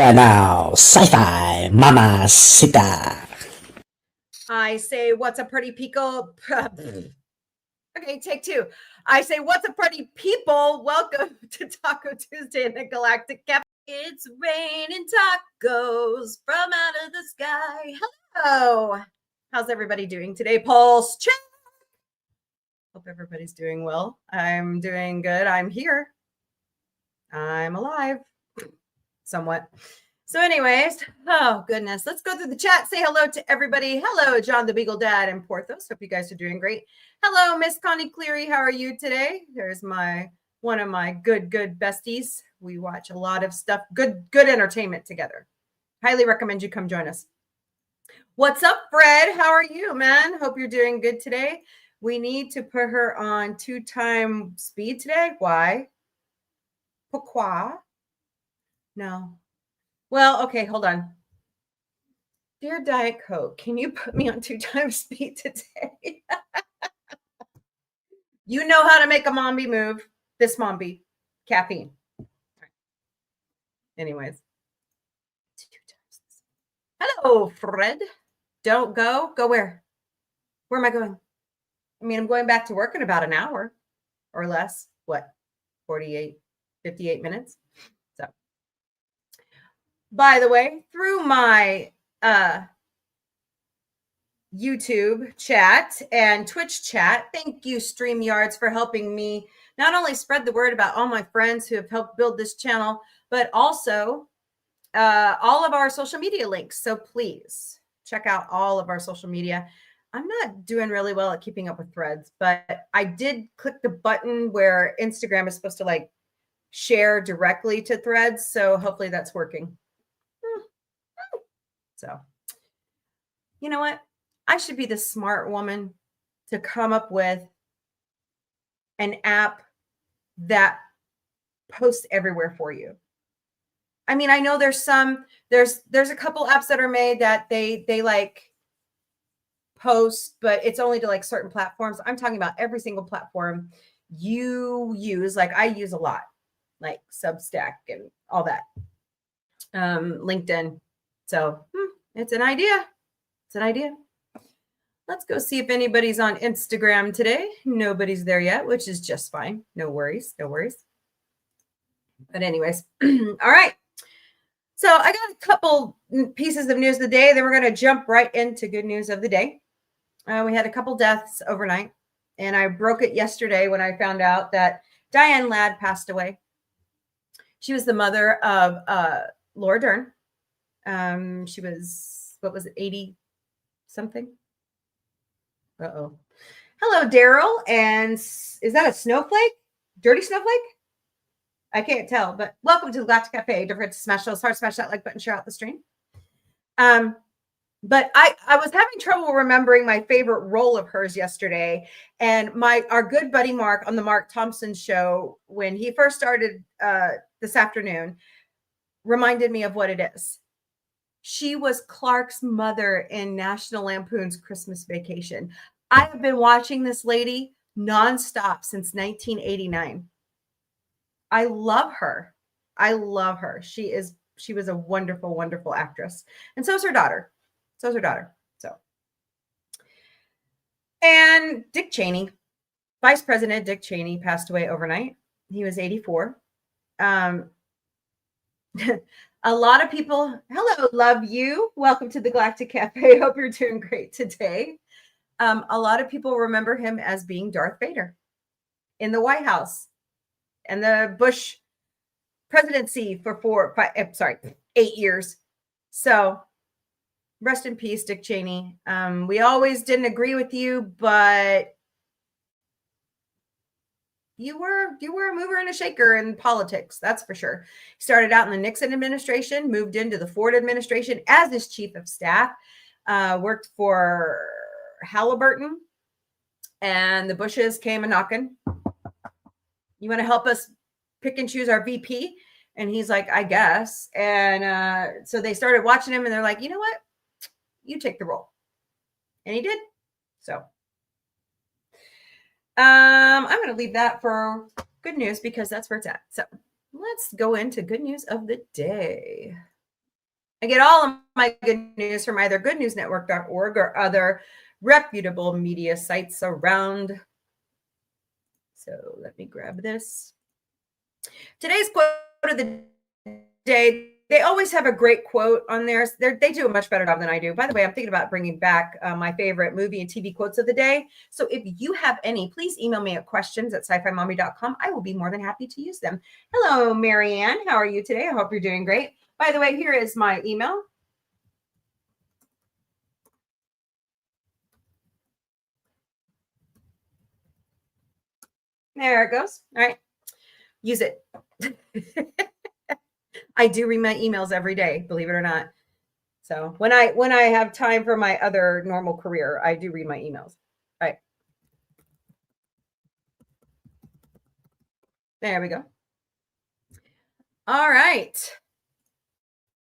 And now, sci-fi mamacita. I say, what's a pretty pickle? Okay, take two. I say, what's a pretty people? Welcome to Taco Tuesday in the Galactic Café. It's raining tacos from out of the sky. Hello. How's everybody doing today? Pulse check. Hope everybody's doing well. I'm doing good. I'm here. I'm alive. Somewhat. So anyways, oh goodness, let's go through the chat. Say hello to everybody. Hello, John the Beagle Dad and Porthos. Hope you guys are doing great. Hello, Miss Connie Cleary. How are you today? There's one of my good besties. We watch a lot of stuff, good entertainment together. Highly recommend you come join us. What's up, Fred? How are you, man? Hope you're doing good today. We need to put her on 2x speed today. Why? Pourquoi? No. Well, okay, hold on. Dear Diet Coke, can you put me on 2x speed today? You know how to make a Mombie move. This Mombie. Caffeine. Anyways. Hello, Fred. Don't go. Go where? Where am I going? I mean, I'm going back to work in about an hour or less. What? 58 minutes? So. By the way, through my YouTube chat and Twitch chat, thank you, StreamYards, for helping me not only spread the word about all my friends who have helped build this channel, but also all of our social media links. So please check out all of our social media. I'm not doing really well at keeping up with threads, but I did click the button where Instagram is supposed to like share directly to threads. So hopefully that's working. So, you know what? I should be the smart woman to come up with an app that posts everywhere for you. I mean, I know there's a couple apps that are made that they like post, but it's only to like certain platforms. I'm talking about every single platform you use. Like I use a lot, like Substack and all that. LinkedIn. So it's an idea. It's an idea. Let's go see if anybody's on Instagram today. Nobody's there yet, which is just fine. No worries. No worries. But anyways, all right. So I got a couple pieces of news of the day. Then we're going to jump right into good news of the day. We had a couple deaths overnight, and I broke it yesterday when I found out that Diane Ladd passed away. She was the mother of Laura Dern. She was, 80 something? Uh-oh. Hello, Daryl. And is that a snowflake? Dirty snowflake? I can't tell, but welcome to the Galactic Cafe. Don't forget to smash those hearts, smash that like button, share out the stream. But I was having trouble remembering my favorite role of hers yesterday. And our good buddy Mark on the Mark Thompson show, when he first started this afternoon, reminded me of what it is. She was Clark's mother in National Lampoon's Christmas Vacation. I have been watching this lady nonstop since 1989. I love her. I love her. She was a wonderful, wonderful actress. And so is her daughter. And Dick Cheney, Vice President Dick Cheney, passed away overnight. He was 84. A lot of people, hello, love you. Welcome to the Galactic Cafe. Hope you're doing great today. A lot of people remember him as being Darth Vader in the White House and the Bush presidency for 8 years. So rest in peace, Dick Cheney. We always didn't agree with you, but you were a mover and a shaker in politics. That's for sure. He started out in the Nixon administration, moved into the Ford administration as his chief of staff, worked for Halliburton, and the Bushes came a knocking. You want to help us pick and choose our VP? And he's like, I guess. And so they started watching him and they're like, you know what? You take the role. And he did. So I'm going to leave that for good news because that's where it's at. So let's go into good news of the day. I get all of my good news from either goodnewsnetwork.org or other reputable media sites around. So let me grab this. Today's quote of the day. They always have a great quote on theirs. They do a much better job than I do. By the way, I'm thinking about bringing back my favorite movie and TV quotes of the day. So if you have any, please email me at questions@sci-fi-mombie.com. I will be more than happy to use them. Hello, Marianne. How are you today? I hope you're doing great. By the way, here is my email. There it goes. All right. Use it. I do read my emails every day, believe it or not. So when I have time for my other normal career, I do read my emails. All right. There we go. All right.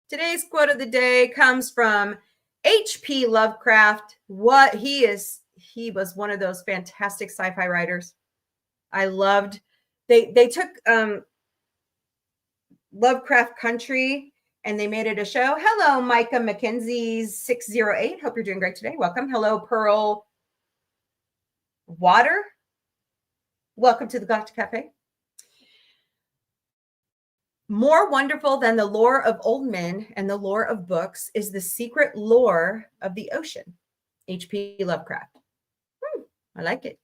Today's quote of the day comes from H.P. Lovecraft. He was one of those fantastic sci-fi writers. I loved. They took Lovecraft Country and they made it a show. Hello, Micah McKenzie's 608. Hope you're doing great today. Welcome. Hello, Pearl Water. Welcome to the Galactic Café. More wonderful than the lore of old men and the lore of books is the secret lore of the ocean. H.P. Lovecraft. I like it.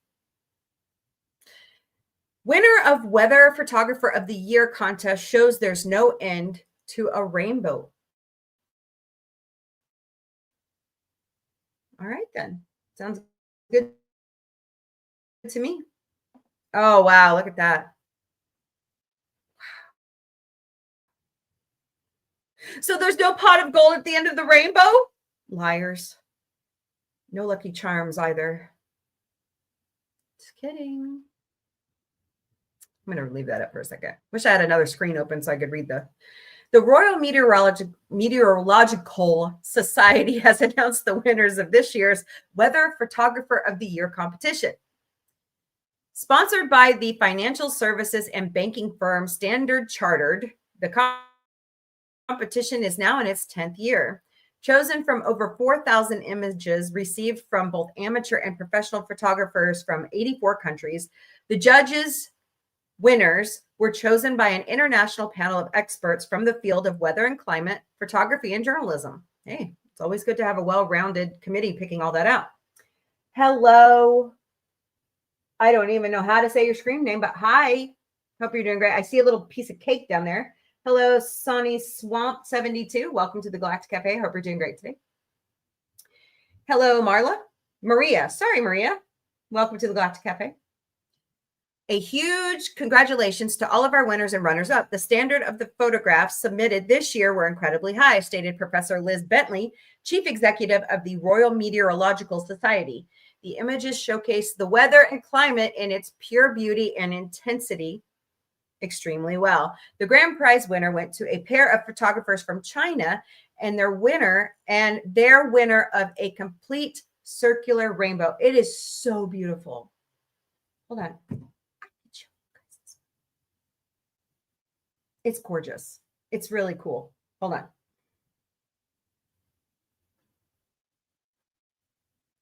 Winner of Weather Photographer of the Year contest shows there's no end to a rainbow. All right, then. Sounds good to me. Oh, wow. Look at that. So there's no pot of gold at the end of the rainbow? Liars. No Lucky Charms either. Just kidding. I'm going to leave that up for a second. Wish I had another screen open so I could read the Royal Meteorological Society has announced the winners of this year's Weather Photographer of the Year competition. Sponsored by the financial services and banking firm Standard Chartered, the competition is now in its 10th year. Chosen from over 4,000 images received from both amateur and professional photographers from 84 countries, the judges' winners were chosen by an international panel of experts from the field of weather and climate, photography, and journalism. Hey, it's always good to have a well-rounded committee picking all that out. Hello. I don't even know how to say your screen name, but hi. Hope you're doing great. I see a little piece of cake down there. Hello, Sonny Swamp 72. Welcome to the Galactic Cafe. Hope you're doing great today. Hello, Maria. Sorry, Maria. Welcome to the Galactic Cafe. A huge congratulations to all of our winners and runners-up. The standard of the photographs submitted this year were incredibly high, stated Professor Liz Bentley, Chief Executive of the Royal Meteorological Society. The images showcase the weather and climate in its pure beauty and intensity extremely well. The grand prize winner went to a pair of photographers from China and their winner of a complete circular rainbow. It is so beautiful. Hold on. It's gorgeous. It's really cool. Hold on.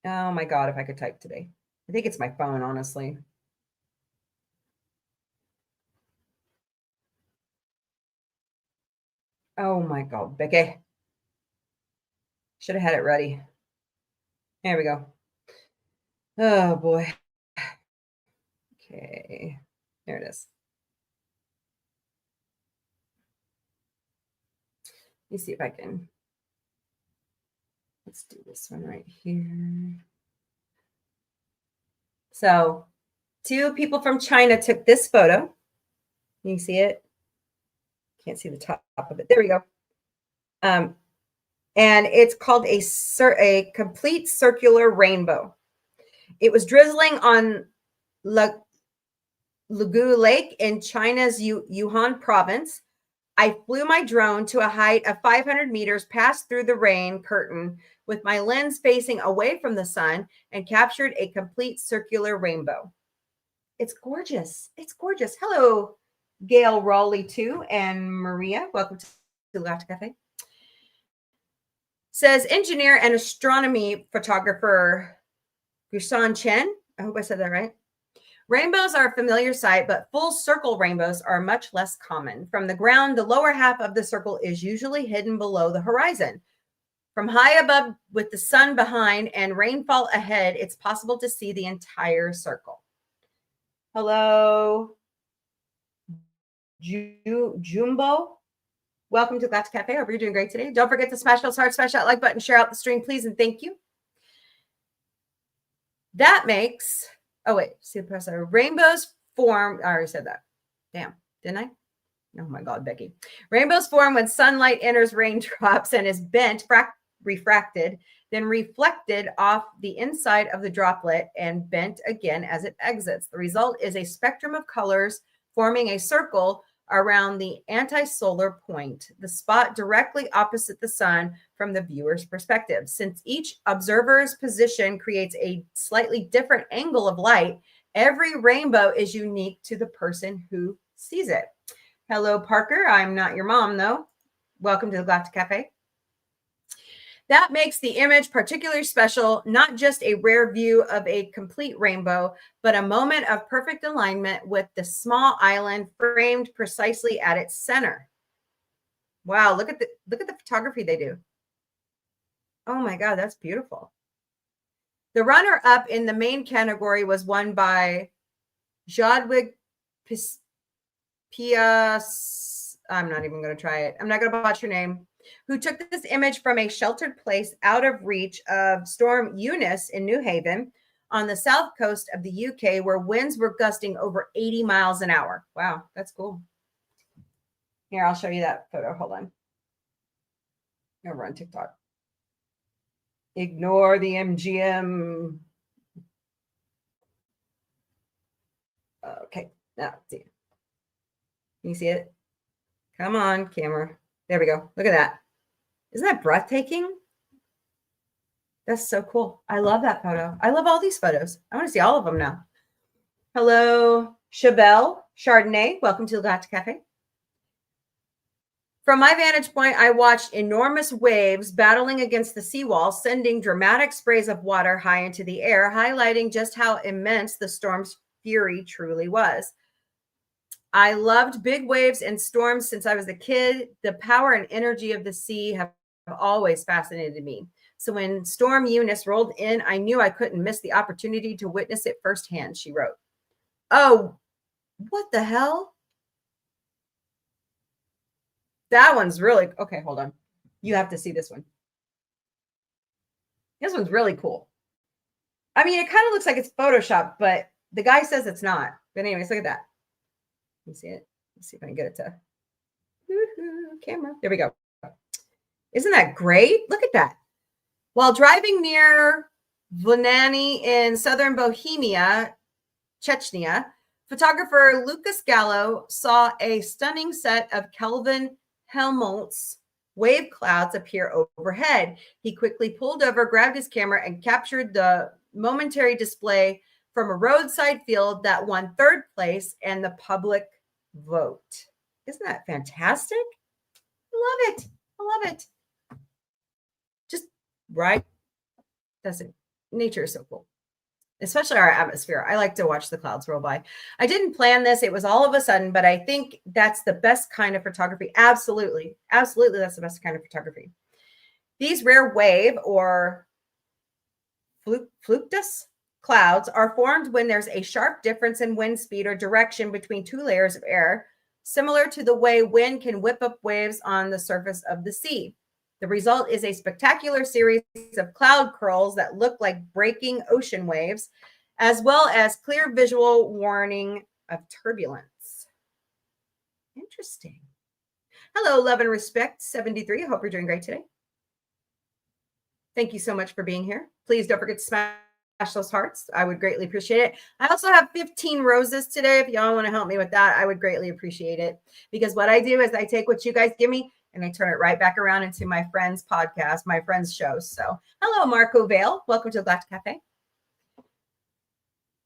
Oh my God, if I could type today. I think it's my phone, honestly. Oh my God, Becky. Should have had it ready. There we go. Oh boy. Okay. There it is. Let me see if I can. Let's do this one right here. So 2 people from China took this photo. Can you see it? Can't see the top of it. There we go. And it's called a complete circular rainbow. It was drizzling on Lugu Lake in China's Yunnan province. I flew my drone to a height of 500 meters, passed through the rain curtain with my lens facing away from the sun, and captured a complete circular rainbow. It's gorgeous. It's gorgeous. Hello, Gail Raleigh too, and Maria. Welcome to the Galactic Cafe. Says engineer and astronomy photographer Gusan Chen. I hope I said that right. Rainbows are a familiar sight, but full circle rainbows are much less common. From the ground, the lower half of the circle is usually hidden below the horizon. From high above, with the sun behind and rainfall ahead, it's possible to see the entire circle. Hello, Jumbo. Welcome to Galactic Café. Hope you're doing great today. Don't forget to smash those hearts, smash that like button, share out the stream, please, and thank you. That makes, oh wait, see the press. Rainbows form, I already said that. Damn, didn't I? Oh my God, Becky. Rainbows form when sunlight enters raindrops and is bent, refracted, then reflected off the inside of the droplet and bent again as it exits. The result is a spectrum of colors forming a circle around the anti-solar point, the spot directly opposite the sun from the viewer's perspective. Since each observer's position creates a slightly different angle of light, every rainbow is unique to the person who sees it. Hello, Parker. I'm not your mom, though. Welcome to the Galactic Cafe. That makes the image particularly special, not just a rare view of a complete rainbow, but a moment of perfect alignment with the small island framed precisely at its center. Wow, look at the photography they do. Oh my God, that's beautiful. The runner-up in the main category was won by Jadwig Pias. I'm not even going to try it. I'm not going to botch your name. Who took this image from a sheltered place out of reach of Storm Eunice in New Haven on the south coast of the UK, where winds were gusting over 80 miles an hour. Wow, that's cool. Here, I'll show you that photo. Hold on. Over on TikTok. Ignore the MGM. Okay, now see it. Can you see it? Come on, camera. There we go. Look at that. Isn't that breathtaking? That's so cool. I love that photo. I love all these photos. I want to see all of them now. Hello, Chevelle Chardonnay. Welcome to the Galactic Cafe. From my vantage point, I watched enormous waves battling against the seawall, sending dramatic sprays of water high into the air, highlighting just how immense the storm's fury truly was. I loved big waves and storms since I was a kid. The power and energy of the sea have always fascinated me. So when Storm Eunice rolled in, I knew I couldn't miss the opportunity to witness it firsthand, she wrote. Oh, what the hell? That one's really, okay, hold on. You have to see this one. This one's really cool. I mean, it kind of looks like it's Photoshopped, but the guy says it's not. But anyways, look at that. You see it? Let's see if I can get it to camera. There we go. Isn't that great? Look at that. While driving near Vlnany in southern Bohemia, Chechnya, photographer Lucas Gallo saw a stunning set of Kelvin Helmholtz wave clouds appear overhead. He quickly pulled over, grabbed his camera, and captured the momentary display from a roadside field that won third place and the public vote. Isn't that fantastic? I love it. I love it. Just right. That's it. Nature is so cool, especially our atmosphere. I like to watch the clouds roll by. I didn't plan this. It was all of a sudden, but I think that's the best kind of photography. Absolutely. Absolutely. That's the best kind of photography. These rare wave or fluctus clouds are formed when there's a sharp difference in wind speed or direction between two layers of air, similar to the way wind can whip up waves on the surface of the sea. The result is a spectacular series of cloud curls that look like breaking ocean waves, as well as clear visual warning of turbulence. Interesting. Hello, love and respect 73. I hope you're doing great today. Thank you so much for being here. Please don't forget to smash those hearts. I would greatly appreciate it. I also have 15 roses today. If y'all want to help me with that, I would greatly appreciate it. Because what I do is I take what you guys give me and I turn it right back around into my friend's podcast, my friend's shows. So hello, Marco Vale. Welcome to the Galactic Cafe.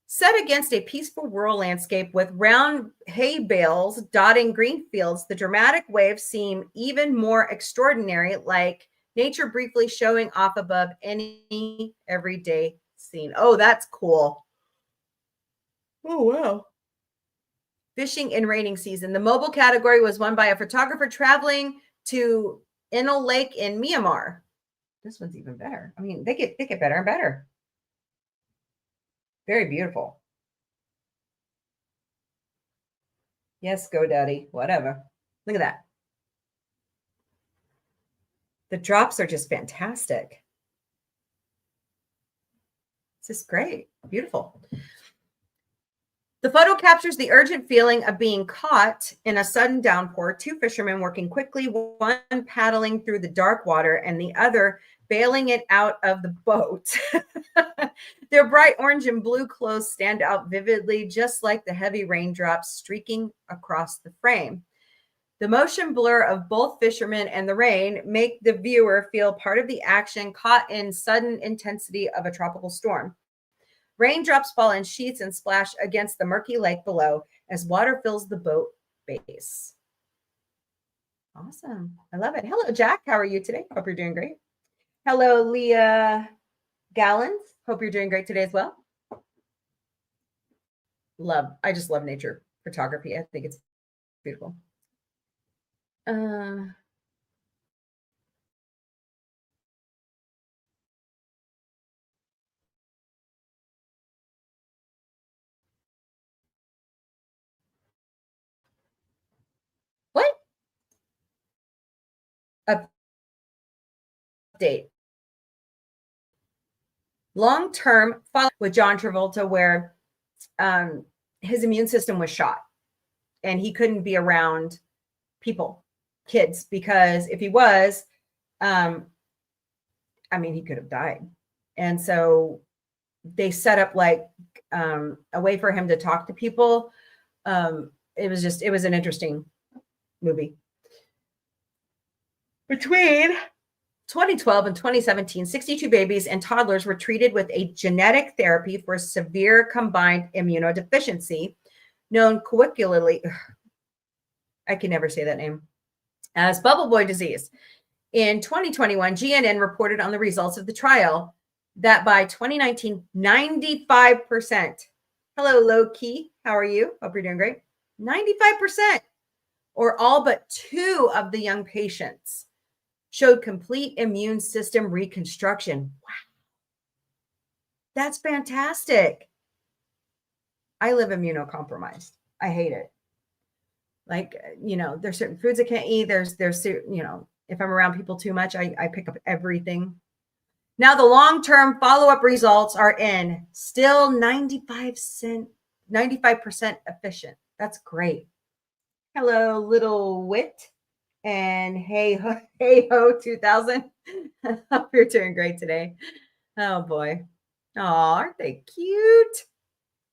Set against a peaceful rural landscape with round hay bales dotting green fields, the dramatic waves seem even more extraordinary, like Nature briefly showing off above any everyday scene. Oh, that's cool. Oh, wow. Fishing in raining season. The mobile category was won by a photographer traveling to Inal Lake in Myanmar. This one's even better. I mean, they get better and better. Very beautiful. Yes, GoDaddy, whatever. Look at that. The drops are just fantastic. This is great. Beautiful. The photo captures the urgent feeling of being caught in a sudden downpour. Two fishermen working quickly, one paddling through the dark water and the other bailing it out of the boat. Their bright orange and blue clothes stand out vividly, just like the heavy raindrops streaking across the frame. The motion blur of both fishermen and the rain make the viewer feel part of the action, caught in sudden intensity of a tropical storm. Raindrops fall in sheets and splash against the murky lake below as water fills the boat base. Awesome. I love it. Hello, Jack. How are you today? Hope you're doing great. Hello, Leah Gallons. Hope you're doing great today as well. I just love nature photography. I think it's beautiful. What? Update. Long-term follow with John Travolta, where his immune system was shot and he couldn't be around kids, because if he was, he could have died. And so they set up like a way for him to talk to people. It was an interesting movie. Between 2012 and 2017, 62 babies and toddlers were treated with a genetic therapy for severe combined immunodeficiency, known colloquially, I can never say that name, as bubble boy disease. In 2021, GNN reported on the results of the trial that by 2019, 95%, hello, low key, how are you? Hope you're doing great. 95%, or all but 2 of the young patients, showed complete immune system reconstruction. Wow. That's fantastic. I live immunocompromised. I hate it. Like, there's certain foods I can't eat. There's, if I'm around people too much, I pick up everything. Now the long-term follow-up results are in, still 95% efficient. That's great. Hello, little wit. And hey ho 2000. Hope you're doing great today. Oh boy. Oh, aren't they cute?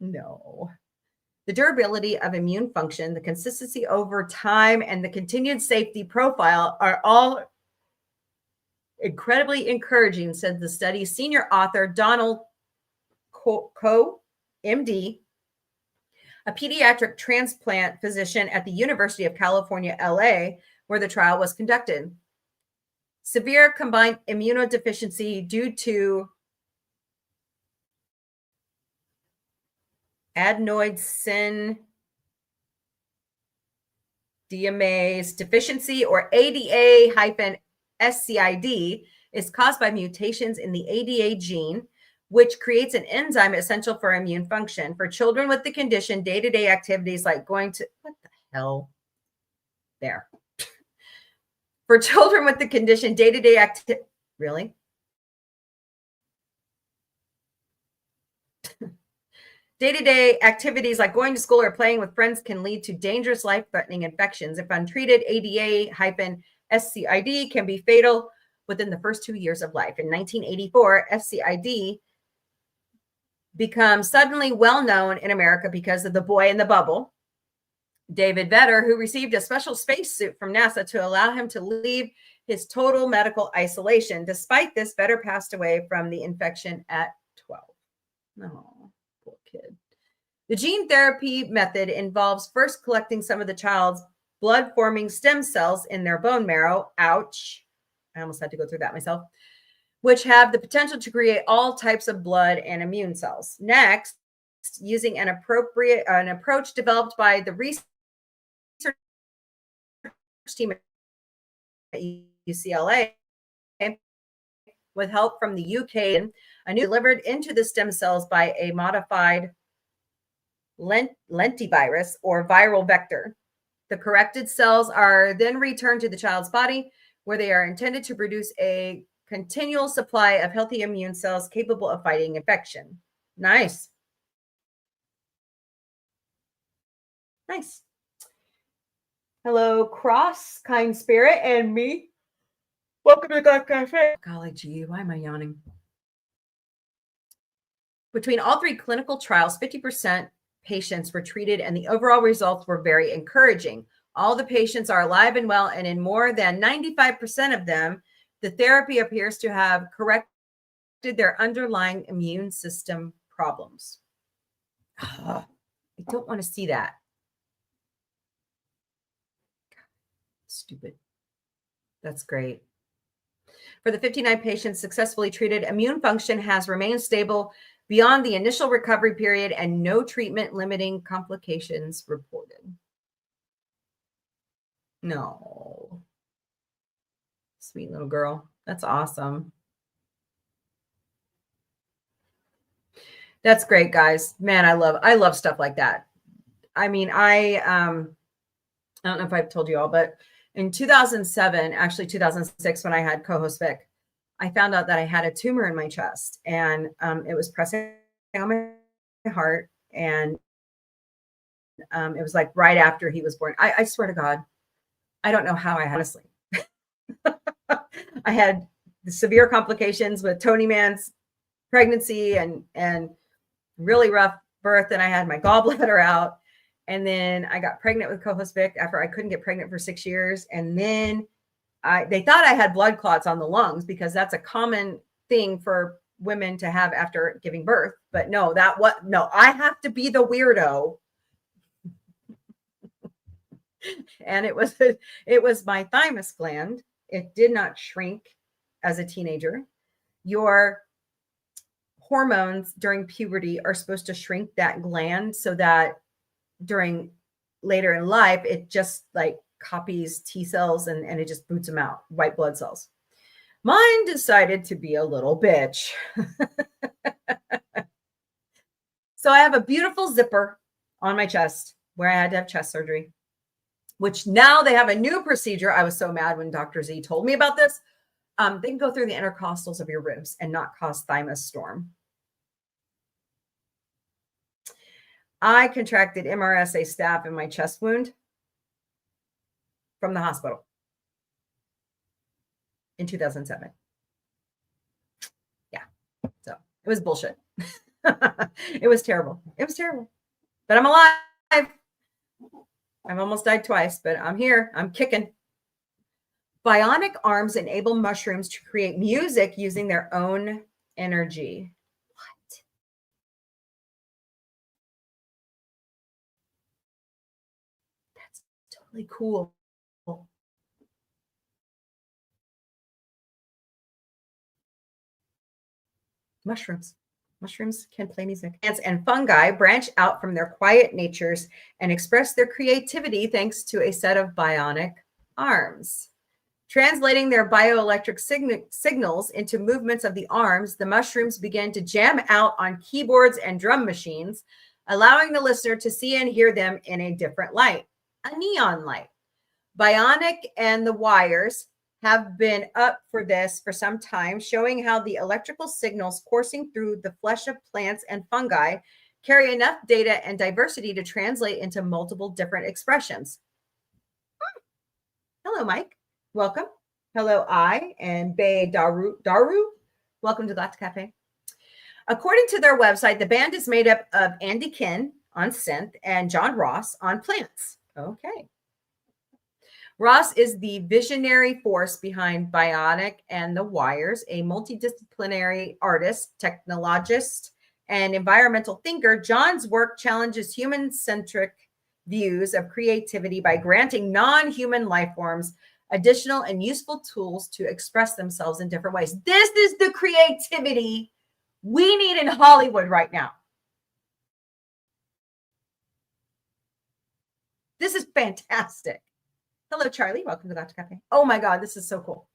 No. The durability of immune function, the consistency over time, and the continued safety profile are all incredibly encouraging, said the study's senior author, Donald Coe, MD, a pediatric transplant physician at the University of California, LA, where the trial was conducted. Severe combined immunodeficiency due to adenoid sin deaminase deficiency, or ADA-SCID, is caused by mutations in the ADA gene, which creates an enzyme essential for immune function. For children with the condition, day-to-day activities like going to, what the hell? There. For children with the condition, day-to-day activity, really? Day-to-day activities like going to school or playing with friends can lead to dangerous, life-threatening infections. If untreated, ADA-SCID can be fatal within the first 2 years of life. In 1984, SCID becomes suddenly well-known in America because of the boy in the bubble, David Vetter, who received a special spacesuit from NASA to allow him to leave his total medical isolation. Despite this, Vetter passed away from the infection at 12. Oh, poor kid. The gene therapy method involves first collecting some of the child's blood-forming stem cells in their bone marrow. Ouch. I almost had to go through that myself, which have the potential to create all types of blood and immune cells. Next, using an approach developed by the research team at UCLA with help from the UK, a new delivered into the stem cells by a modified lentivirus or viral vector. The corrected cells are then returned to the child's body, where they are intended to produce a continual supply of healthy immune cells capable of fighting infection. Nice. Nice. Hello, Cross, Kind Spirit, and me. Welcome to Café. Golly gee, why am I yawning? Between all three clinical trials, 50% patients were treated, and the overall results were very encouraging. All the patients are alive and well, and in more than 95% of them, the therapy appears to have corrected their underlying immune system problems. I don't want to see that. Stupid. That's great. For the 59 patients successfully treated, immune function has remained stable beyond the initial recovery period, and no treatment limiting complications reported. No. Sweet little girl. That's awesome. That's great, guys. Man, I love stuff like that. I mean, I don't know if I've told you all, but in 2007, actually 2006, when I had co-host Vic, I found out that I had a tumor in my chest, and it was pressing on my heart. And it was like right after he was born. I swear to God, I don't know how I honestly. I had severe complications with Tony Mann's pregnancy and really rough birth. And I had my gallbladder out. And then I got pregnant with co-host Vic after I couldn't get pregnant for 6 years. And then they thought I had blood clots on the lungs, because that's a common thing for women to have after giving birth. But no, I have to be the weirdo. And it was my thymus gland. It did not shrink as a teenager. Your hormones during puberty are supposed to shrink that gland so that during later in life, it just like copies T cells and it just boots them out, white blood cells. Mine decided to be a little bitch. So I have a beautiful zipper on my chest where I had to have chest surgery, which now they have a new procedure. I was so mad when Dr. Z told me about this. They can go through the intercostals of your ribs and not cause thymus storm. I contracted MRSA staph in my chest wound from the hospital in 2007. Yeah, so it was bullshit. It was terrible. It was terrible. But I'm alive. I've almost died twice, but I'm here. I'm kicking. Bionic arms enable mushrooms to create music using their own energy. What? That's totally cool. Mushrooms can play music. Plants and fungi branch out from their quiet natures and express their creativity thanks to a set of bionic arms. Translating their bioelectric signals into movements of the arms, the mushrooms began to jam out on keyboards and drum machines, allowing the listener to see and hear them in a different light, a neon light. Bionic and the Wires have been up for this for some time, showing how the electrical signals coursing through the flesh of plants and fungi carry enough data and diversity to translate into multiple different expressions. Hello, Mike. Welcome. Hello, I and Bay Daru. Welcome to Galactic Café. According to their website, the band is made up of Andy Kinn on synth and John Ross on plants. Okay. Ross is the visionary force behind Bionic and the Wires, a multidisciplinary artist, technologist, and environmental thinker. John's work challenges human-centric views of creativity by granting non-human life forms additional and useful tools to express themselves in different ways. This is the creativity we need in Hollywood right now. This is fantastic. Hello, Charlie. Welcome to Galactic Café. Oh my God, this is so cool.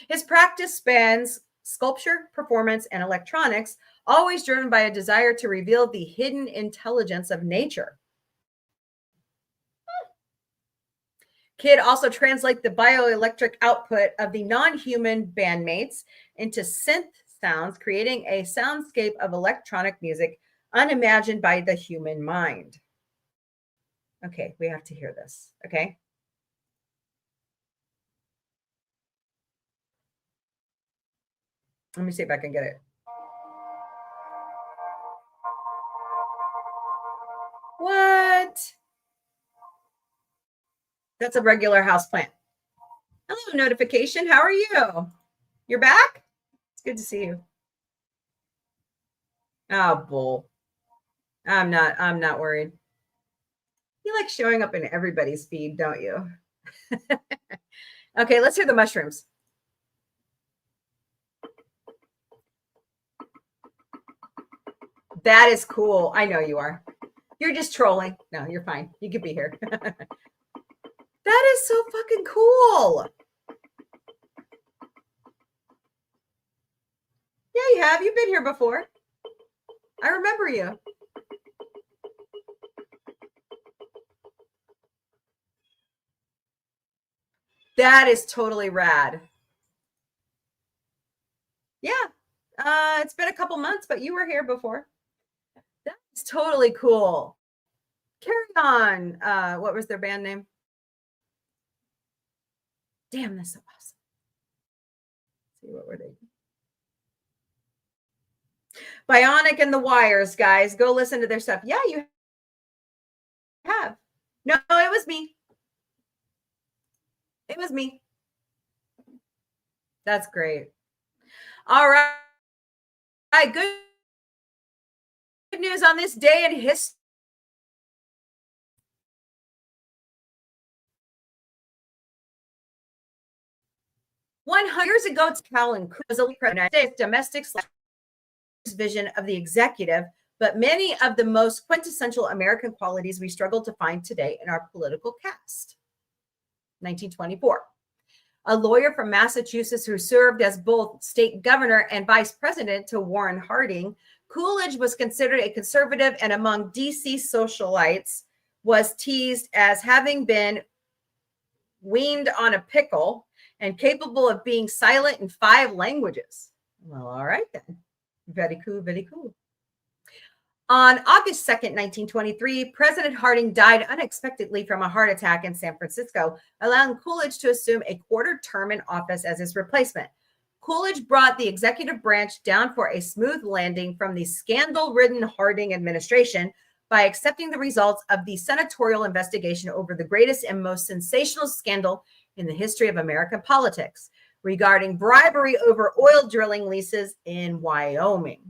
His practice spans sculpture, performance, and electronics, always driven by a desire to reveal the hidden intelligence of nature. Kid also translates the bioelectric output of the non-human bandmates into synth sounds, creating a soundscape of electronic music unimagined by the human mind. Okay, we have to hear this. Okay. Let me see if I can get it. What? That's a regular houseplant. Hello, notification. How are you? You're back? It's good to see you. Oh, bull. I'm not worried. You like showing up in everybody's feed, don't you? Okay, let's hear the mushrooms. That is cool. I know you are. You're just trolling. No, you're fine. You could be here. That is so fucking cool. Yeah, you have. You've been here before. I remember you. That is totally rad. Yeah. It's been a couple months, but you were here before. That's totally cool. Carry on. What was their band name? Damn, that's so awesome. Let's see, what were they? Bionic and the Wires, guys. Go listen to their stuff. Yeah, you have. No, it was me. It was me. That's great. All right. All right, good news on this day in history. Years ago, Callan was a United States domestic vision of the executive, but many of the most quintessential American qualities we struggle to find today in our political cast. 1924. A lawyer from Massachusetts who served as both state governor and vice president to Warren Harding, Coolidge was considered a conservative and among DC socialites was teased as having been weaned on a pickle and capable of being silent in 5 languages. Well, all right then. Very cool, very cool. On August 2nd, 1923, President Harding died unexpectedly from a heart attack in San Francisco, allowing Coolidge to assume a quarter term in office as his replacement. Coolidge brought the executive branch down for a smooth landing from the scandal-ridden Harding administration by accepting the results of the senatorial investigation over the greatest and most sensational scandal in the history of American politics regarding bribery over oil drilling leases in Wyoming.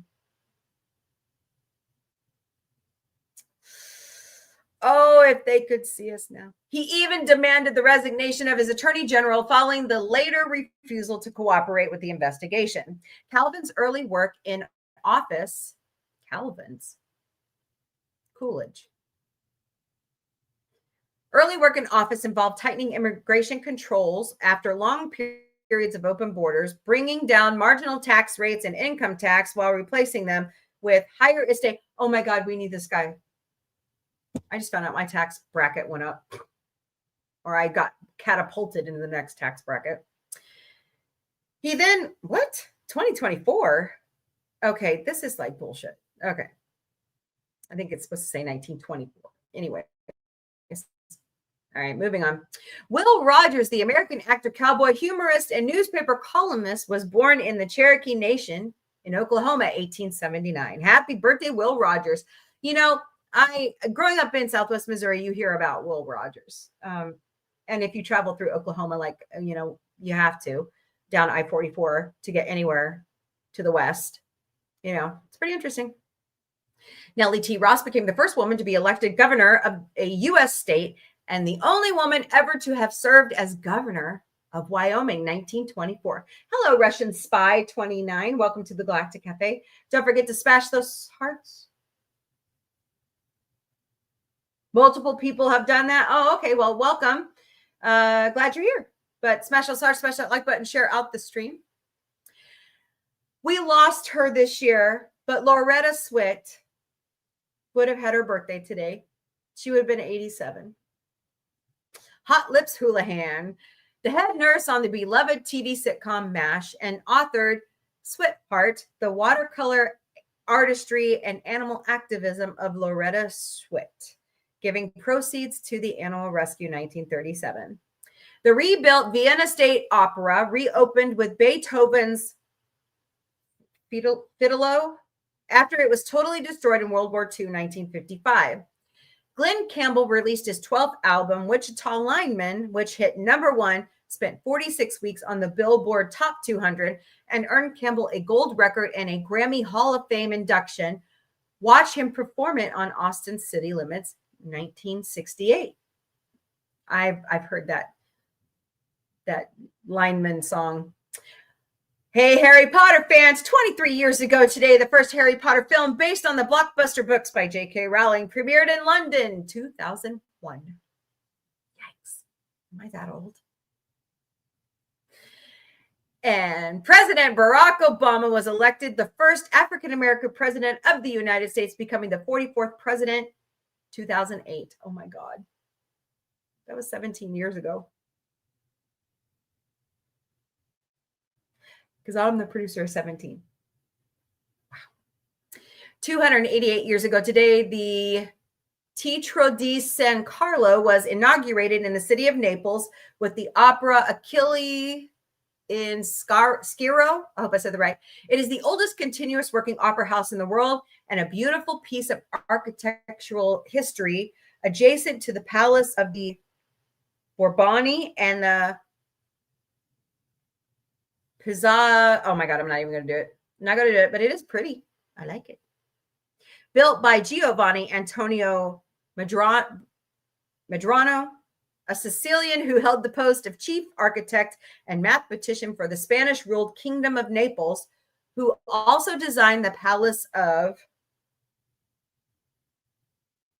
Oh, if they could see us now. He even demanded the resignation of his attorney general following the later refusal to cooperate with the investigation. Calvin's early work in office, Coolidge. Early work in office involved tightening immigration controls after long periods of open borders, bringing down marginal tax rates and income tax while replacing them with higher estate. Oh my God, we need this guy. I just found out my tax bracket went up, or I got catapulted into the next tax bracket. He then, what? 2024? Okay, this is like bullshit. Okay. I think it's supposed to say 1924. Anyway. All right, moving on. Will Rogers, the American actor, cowboy, humorist, and newspaper columnist, was born in the Cherokee Nation in Oklahoma, 1879. Happy birthday, Will Rogers. You know, growing up in Southwest Missouri, you hear about Will Rogers. And if you travel through Oklahoma, like, you know, you have to down I-44 to get anywhere to the west, you know, it's pretty interesting. Nellie T. Ross became the first woman to be elected governor of a U.S. state and the only woman ever to have served as governor of Wyoming, 1924. Hello, Russian Spy 29. Welcome to the Galactic Café. Don't forget to smash those hearts. Multiple people have done that. Oh, okay. Well, welcome. Glad you're here. But smash those hearts, smash that like button, share out the stream. We lost her this year, but Loretta Swit would have had her birthday today. She would have been 87. Hot Lips Houlihan, the head nurse on the beloved TV sitcom MASH, and authored Sweetheart, the watercolor artistry and animal activism of Loretta Swit, giving proceeds to the Animal Rescue 1937. The rebuilt Vienna State Opera reopened with Beethoven's Fidelio after it was totally destroyed in World War II, 1955. Glenn Campbell released his 12th album, Wichita Lineman, which hit #1, spent 46 weeks on the Billboard Top 200, and earned Campbell a gold record and a Grammy Hall of Fame induction. Watch him perform it on Austin City Limits, 1968. I've heard that Lineman song. Hey, Harry Potter fans, 23 years ago today, the first Harry Potter film based on the blockbuster books by J.K. Rowling premiered in London, 2001. Yikes. Am I that old? And President Barack Obama was elected the first African-American president of the United States, becoming the 44th president, 2008. Oh my God. That was 17 years ago. Because I'm the producer of 17. Wow. 288 years ago today, the Teatro di San Carlo was inaugurated in the city of Naples with the opera Achille in Schiro. I hope I said that right. It is the oldest continuous working opera house in the world and a beautiful piece of architectural history adjacent to the Palace of the Borboni and the Pizza. Oh my God, I'm not even going to do it. I'm not going to do it, but it is pretty. I like it. Built by Giovanni Antonio Medrano, a Sicilian who held the post of chief architect and mathematician for the Spanish-ruled Kingdom of Naples, who also designed the Palace of...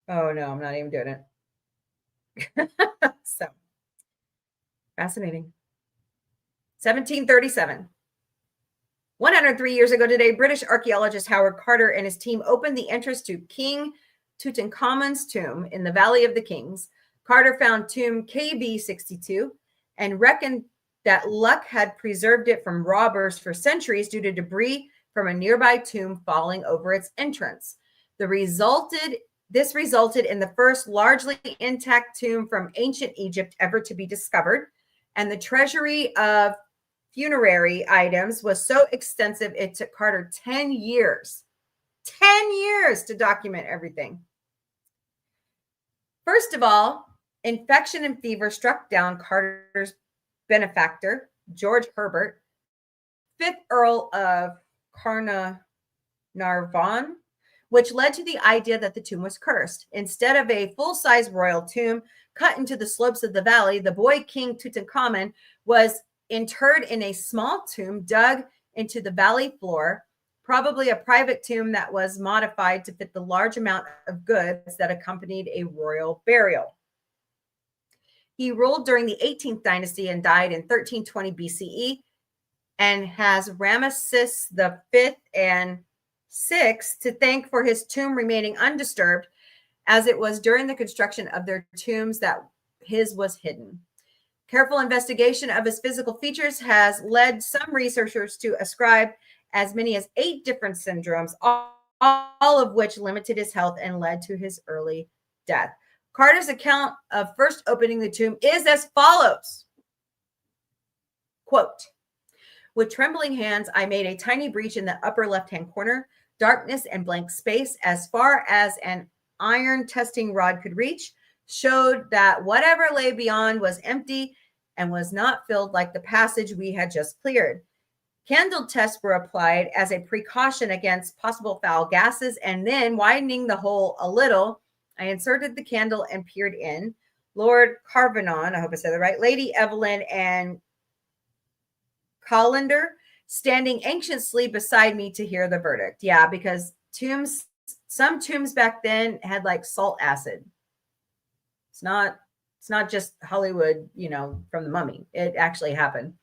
Oh no, I'm not even doing it. So, fascinating. 1737. 103 years ago today, British archaeologist Howard Carter and his team opened the entrance to King Tutankhamun's tomb in the Valley of the Kings. Carter found tomb KB62 and reckoned that luck had preserved it from robbers for centuries due to debris from a nearby tomb falling over its entrance. This resulted in the first largely intact tomb from ancient Egypt ever to be discovered, and the treasury of funerary items was so extensive it took Carter 10 years to document everything. First of all, infection and fever struck down Carter's benefactor, George Herbert, 5th Earl of Carnarvon, which led to the idea that the tomb was cursed. Instead of a full-size royal tomb cut into the slopes of the valley, the boy king Tutankhamun was interred in a small tomb dug into the valley floor, probably a private tomb that was modified to fit the large amount of goods that accompanied a royal burial. He ruled during the 18th dynasty and died in 1320 BCE, and has Ramesses V and VI to thank for his tomb remaining undisturbed, as it was during the construction of their tombs that his was hidden. Careful investigation of his physical features has led some researchers to ascribe as many as 8 different syndromes, all of which limited his health and led to his early death. Carter's account of first opening the tomb is as follows. Quote, "With trembling hands, I made a tiny breach in the upper left-hand corner. Darkness and blank space, as far as an iron testing rod could reach, showed that whatever lay beyond was empty and was not filled like the passage we had just cleared. Candle tests were applied as a precaution against possible foul gases, and then, widening the hole a little, I inserted the candle and peered in. Lord Carvenon, I hope I said that right, Lady Evelyn, and colander, standing anxiously beside me to hear the verdict. Yeah, because some tombs back then had like salt acid. It's not just Hollywood, from the Mummy. It actually happened.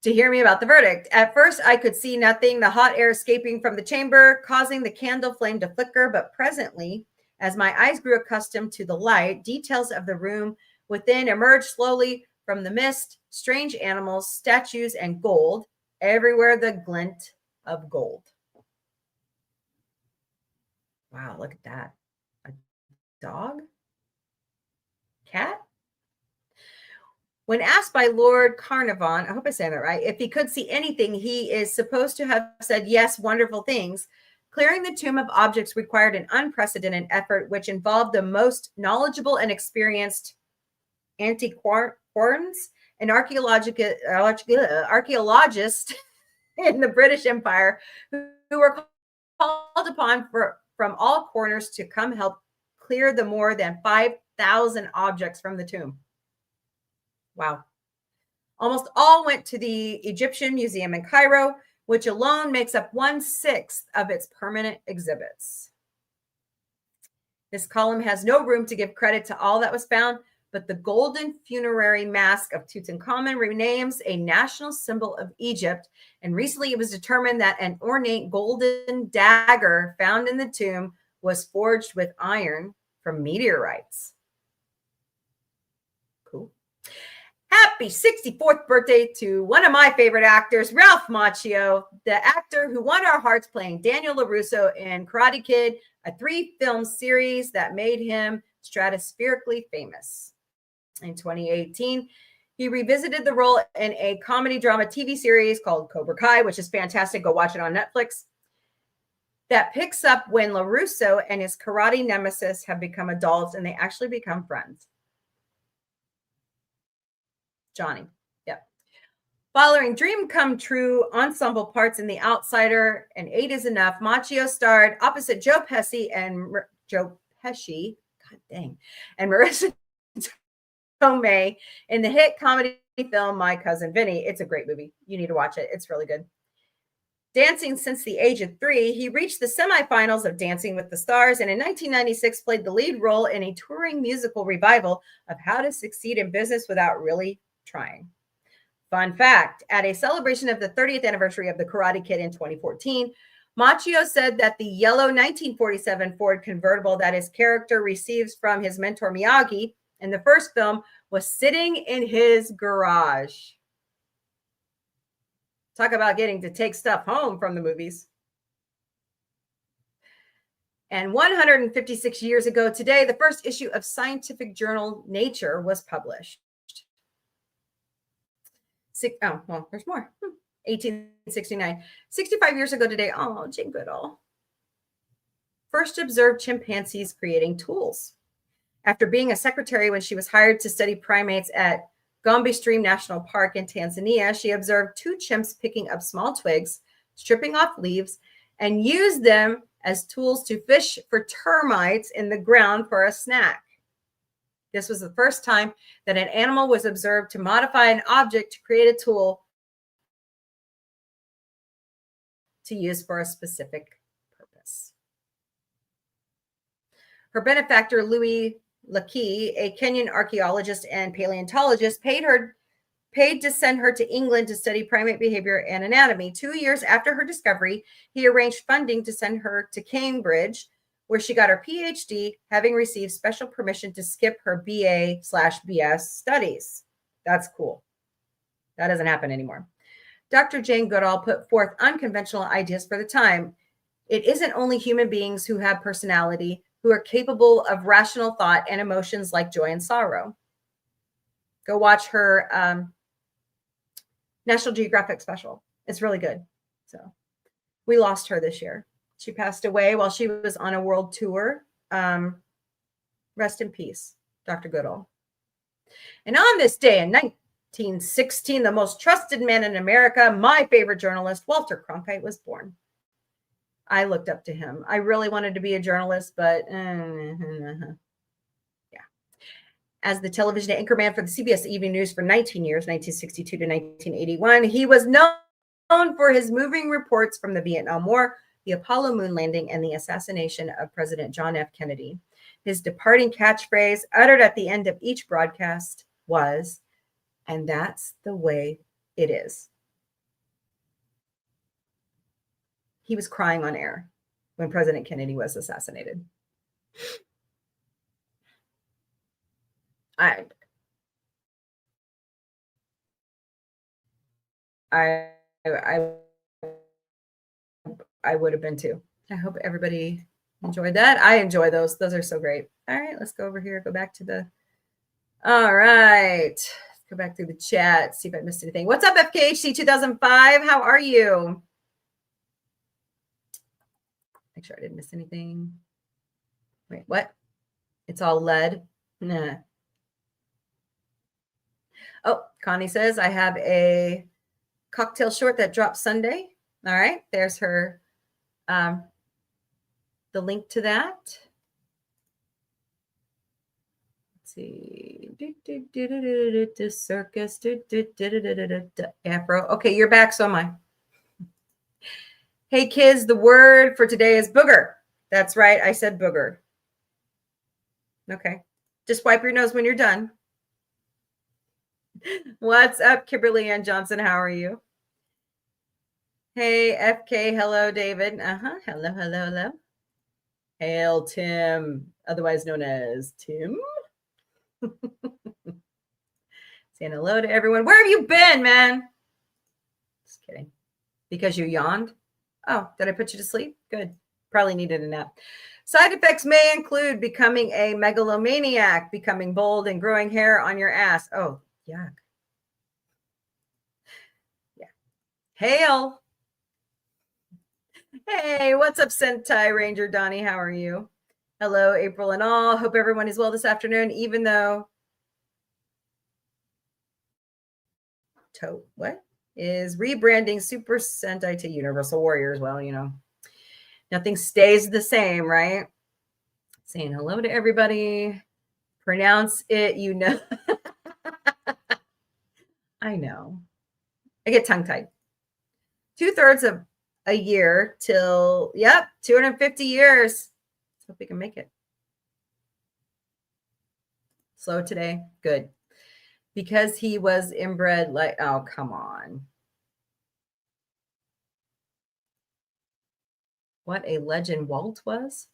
To hear me about the verdict. At first, I could see nothing, the hot air escaping from the chamber, causing the candle flame to flicker. But presently, as my eyes grew accustomed to the light, details of the room within emerged slowly from the mist, strange animals, statues, and gold. Everywhere the glint of gold. Wow, look at that. A dog? Cat? When asked by Lord Carnarvon, I hope I said that right, if he could see anything, he is supposed to have said, yes, wonderful things. Clearing the tomb of objects required an unprecedented effort, which involved the most knowledgeable and experienced antiquarians and archaeologists in the British Empire who were called upon from all corners to come help clear the more than 5,000 objects from the tomb. Wow. Almost all went to the Egyptian Museum in Cairo, which alone makes up 1/6 of its permanent exhibits. This column has no room to give credit to all that was found, but the golden funerary mask of Tutankhamun remains a national symbol of Egypt. And recently it was determined that an ornate golden dagger found in the tomb was forged with iron from meteorites. Cool. Happy 64th birthday to one of my favorite actors, Ralph Macchio, the actor who won our hearts playing Daniel LaRusso in Karate Kid, a 3-film series that made him stratospherically famous. In 2018, he revisited the role in a comedy drama TV series called Cobra Kai, which is fantastic. Go watch it on Netflix. That picks up when LaRusso and his karate nemesis have become adults and they actually become friends. Johnny. Yep. Following Dream Come True ensemble parts in The Outsider and 8 is Enough, Macchio starred opposite Joe Pesci and Marissa Tomei in the hit comedy film My Cousin Vinny. It's a great movie. You need to watch it. It's really good. Dancing since the age of 3, he reached the semifinals of Dancing with the Stars and in 1996 played the lead role in a touring musical revival of How to Succeed in Business Without Really Trying. Fun fact, at a celebration of the 30th anniversary of the Karate Kid in 2014, Macchio said that the yellow 1947 Ford convertible that his character receives from his mentor Miyagi in the first film was sitting in his garage. Talk about getting to take stuff home from the movies. And 156 years ago today, the first issue of scientific journal Nature was published. There's more. 1869. 65 years ago today. Oh, Jane Goodall. First observed chimpanzees creating tools. After being a secretary when she was hired to study primates at Gombe Stream National Park in Tanzania, she observed 2 chimps picking up small twigs, stripping off leaves, and used them as tools to fish for termites in the ground for a snack. This was the first time that an animal was observed to modify an object to create a tool to use for a specific purpose. Her benefactor, Louis Leakey, a Kenyan archaeologist and paleontologist, paid to send her to England to study primate behavior and anatomy. 2 years after her discovery, he arranged funding to send her to Cambridge, where she got her PhD, having received special permission to skip her BA/BS studies. That's cool. That doesn't happen anymore. Dr. Jane Goodall put forth unconventional ideas for the time. It isn't only human beings who have personality, who are capable of rational thought and emotions like joy and sorrow. Go watch her National Geographic special. It's really good. So we lost her this year. She passed away while she was on a world tour. Rest in peace, Dr. Goodall. And on this day in 1916, the most trusted man in America, my favorite journalist, Walter Cronkite, was born. I looked up to him. I really wanted to be a journalist, but yeah. as the television anchorman for the CBS Evening News for 19 years, 1962 to 1981. He was known for his moving reports from the Vietnam War, the Apollo moon landing, and the assassination of President John F. Kennedy. His departing catchphrase, uttered at the end of each broadcast, was, "And that's the way it is." He was crying on air when President Kennedy was assassinated. I I would have been too. I hope everybody enjoyed that. I enjoy those. Those are so great. All right, let's go over here. Go back to the. All right, let's go back through the chat. See if I missed anything. What's up, FKHC 2005? How are you? Make sure I didn't miss anything. Wait, what? It's all lead. Nah. Oh, Connie says I have a cocktail short that drops Sunday. All right, there's her. The link to that. Let's see. Circus. Afro. Okay, you're back. So am I. Hey, kids, the word for today is booger. That's right. I said booger. Okay. Just wipe your nose when you're done. What's up, Kimberly Ann Johnson? How are you? Hey, FK. Hello, David. Hello, hello, hello. Hail, Tim, otherwise known as Tim. Saying hello to everyone. Where have you been, man? Just kidding. Because you yawned? Oh, did I put you to sleep? Good. Probably needed a nap. Side effects may include becoming a megalomaniac, becoming bold, and growing hair on your ass. Oh, yuck. Yeah. Hail. Hey, what's up, Sentai Ranger Donnie? How are you? Hello, April and all. Hope everyone is well this afternoon, even though what is rebranding Super Sentai to Universal Warriors. Well, you know, nothing stays the same, right? Saying hello to everybody. Pronounce it, you know. I know. I get tongue-tied. 2/3 of a year till, 250 years. Let's hope we can make it. Slow today. Good. Because he was inbred, like, oh, come on. What a legend Walt was.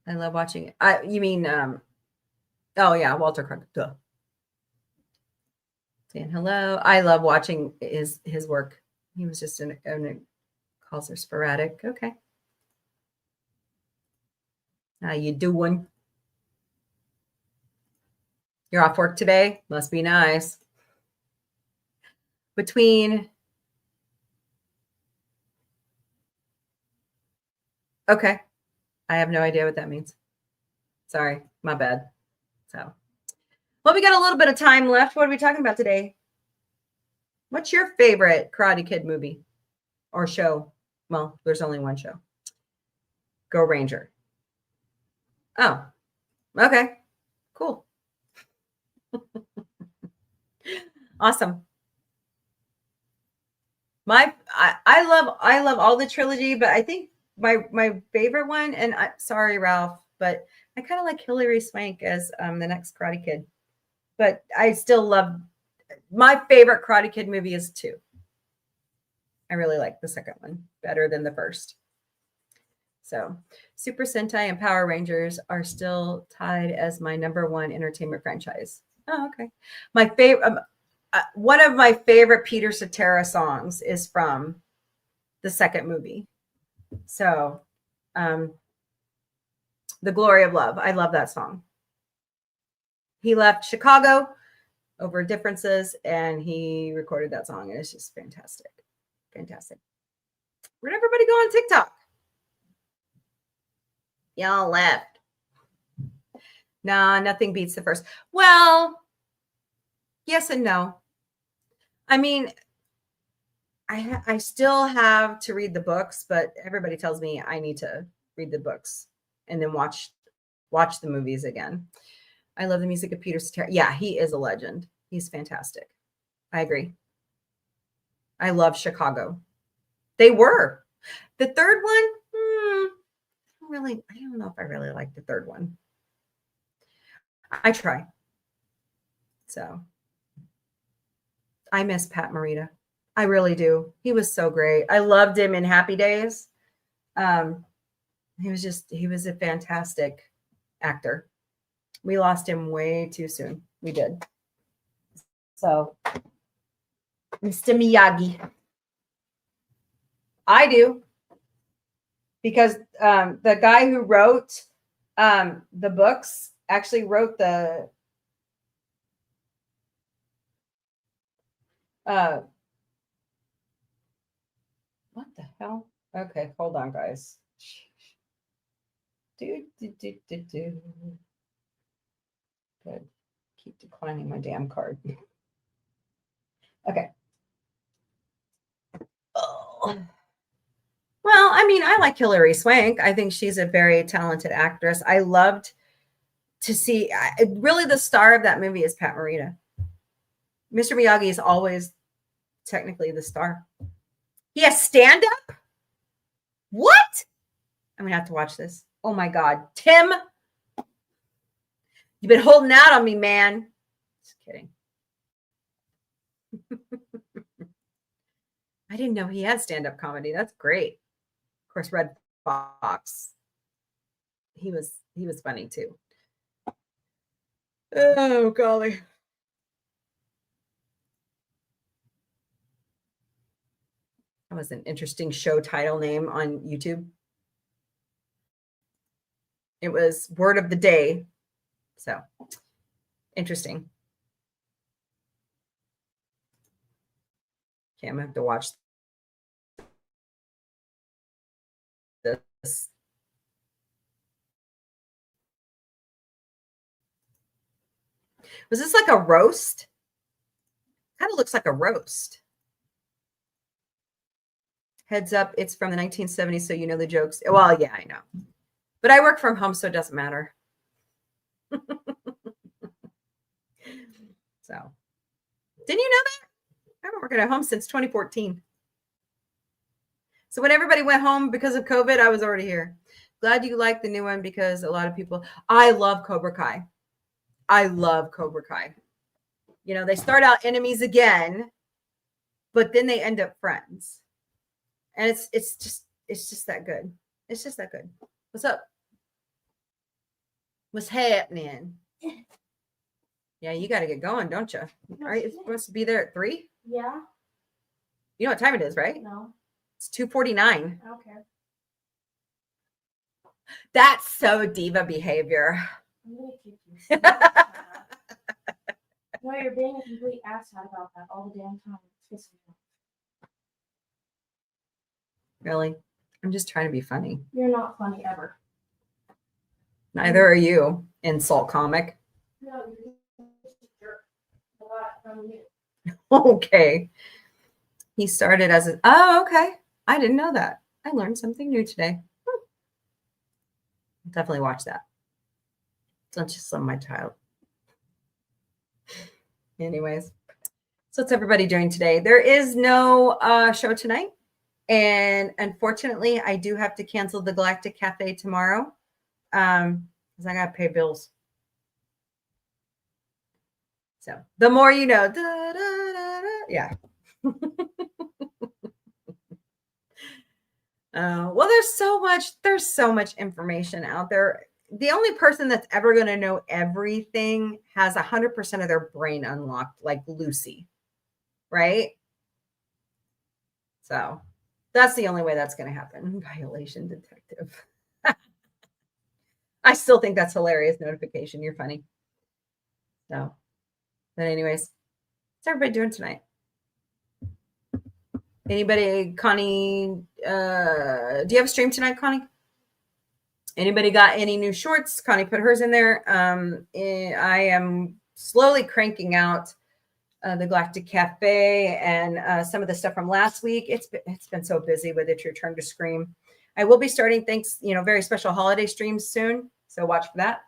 I love watching. You mean, oh yeah, Walter Cronkite. Duh. Saying hello. I love watching his work. He was just calls her sporadic. Okay. How you doing? You're off work today? Must be nice. Okay. I have no idea what that means. Sorry, my bad. So, well, we got a little bit of time left. What are we talking about today? What's your favorite Karate Kid movie or show? Well, there's only one show. Go Ranger. Oh, okay. Cool. Awesome. I love all the trilogy, but I think my favorite one, and sorry, Ralph, but I kind of like Hilary Swank as the next Karate Kid. But I still love, my favorite Karate Kid movie is 2. I really like the second one better than the first. So Super Sentai and Power Rangers are still tied as my #1 entertainment franchise. Oh, okay. My favorite, one of my favorite Peter Cetera songs is from the second movie. So, The Glory of Love. I love that song. He left Chicago over differences and he recorded that song. And it's just fantastic. Fantastic. Where'd everybody go on TikTok? Y'all left. Nah, nothing beats the first. Well, yes and no. I mean, I still have to read the books, but everybody tells me I need to read the books and then watch watch the movies again. I love the music of Peter Cetera. Yeah, he is a legend. He's fantastic. I agree. I love Chicago. They were. The third one, I don't know if I really like the third one. I try. So I miss Pat Morita. I really do. He was so great. I loved him in Happy Days. He was a fantastic actor. We lost him way too soon. We did. So, Mr. Miyagi. I do. Because the guy who wrote the books actually wrote the what the hell? Okay, hold on, guys. Good. Keep declining my damn card. Okay. Oh. Well, I mean, I like Hilary Swank. I think she's a very talented actress. I loved to see, really the star of that movie is Pat Morita. Mr. Miyagi is always technically the star. He has stand up? What? I'm going to have to watch this. Oh my God. Tim, you've been holding out on me, man. Just kidding. I didn't know he had stand up comedy. That's great. Of course, Red Fox. He was funny too. Oh, golly. That was an interesting show title name on YouTube. It was Word of the Day. So interesting. Okay, I'm gonna have to watch this. Was this like a roast? Kind of looks like a roast. Heads up, it's from the 1970s, so you know the jokes. Well, yeah, I know. But I work from home, so it doesn't matter. So, didn't you know that? I've been working at home since 2014. So when everybody went home because of COVID, I was already here. Glad you like the new one because a lot of people, I love Cobra Kai. I love Cobra Kai. You know, they start out enemies again, but then they end up friends. And it's just that good. It's just that good. What's up? What's happening? Yeah, you got to get going, don't you? All right, it's supposed to be there at 3? Yeah. You know what time it is, right? No. It's 2:49. I don't care. That's so diva behavior. I'm gonna kick you. No, you're being a complete asshat about that all the damn time. It's pissing me off. Really? I'm just trying to be funny. You're not funny ever. Neither are you, insult comic. No, you're just a jerk. A lot from you. Okay. He started as a, oh, okay. I didn't know that. I learned something new today. Definitely watch that. Don't just love my child. Anyways, so what's everybody doing today? There is no show tonight. And unfortunately, I do have to cancel the Galactic Café tomorrow because I got to pay bills. So the more you know. Da, da, da, da. Yeah. Well, there's so much information out there. The only person that's ever going to know everything has 100% of their brain unlocked, like Lucy, right? So that's the only way that's going to happen. Violation detective. I still think that's hilarious. Notification. You're funny. So, but anyways, what's everybody doing tonight? Anybody, Connie, do you have a stream tonight, Connie? Anybody got any new shorts? Connie put hers in there. I am slowly cranking out the Galactic Cafe and some of the stuff from last week. It's been so busy with It's Your Turn to Scream. I will be starting very special holiday streams soon. So watch for that.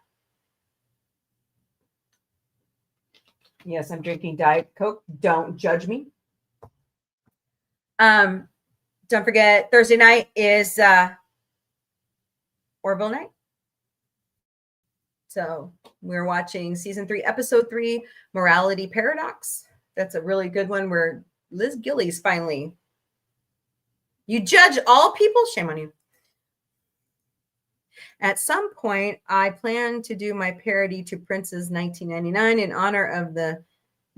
Yes, I'm drinking Diet Coke. Don't judge me. Don't forget, Thursday night is Orville night. So we're watching season 3, episode 3, Morality Paradox. That's a really good one where Liz Gillies finally. You judge all people? Shame on you. At some point, I plan to do my parody to Prince's 1999 in honor of the